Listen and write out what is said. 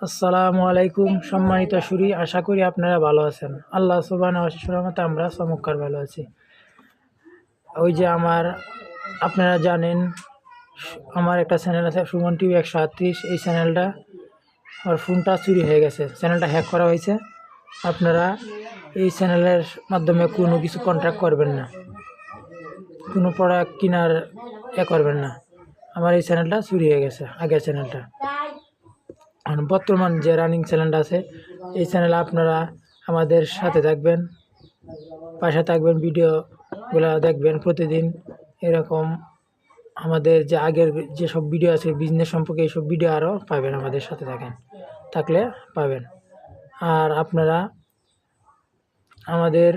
আসসালামু আলাইকুম সম্মানিত সুরী, আশা করি আপনারা ভালো আছেন। আল্লাহ সুবহানাহু ওয়া তাআলার রহমতে আমরা চমৎকার ভালো আছি। ওই যে আপনারা জানেন আমার একটা চ্যানেল আছে সুমন টিভি 138। এই চ্যানেলটা আমার ফোনটা চুরি হয়ে গেছে, চ্যানেলটা হ্যাক করা হয়েছে। আপনারা এই চ্যানেলের মাধ্যমে কোনো কিছু কন্ট্রাক্ট করবেন না, কোনো প্রোডাক্ট কেনার করবেন না। আমার এই চ্যানেলটা চুরি হয়ে গেছে, আগের চ্যানেলটা। আর বর্তমান যে রানিং চ্যানেলটা আছে, এই চ্যানেলে আপনারা আমাদের সাথে থাকবেন, পাশে থাকবেন, ভিডিওগুলো দেখবেন প্রতিদিন। এরকম আমাদের যে আগের যেসব ভিডিও আছে বিজনেস সম্পর্কে, এইসব ভিডিও আরও পাবেন, আমাদের সাথে থাকলে পাবেন। আর আপনারা আমাদের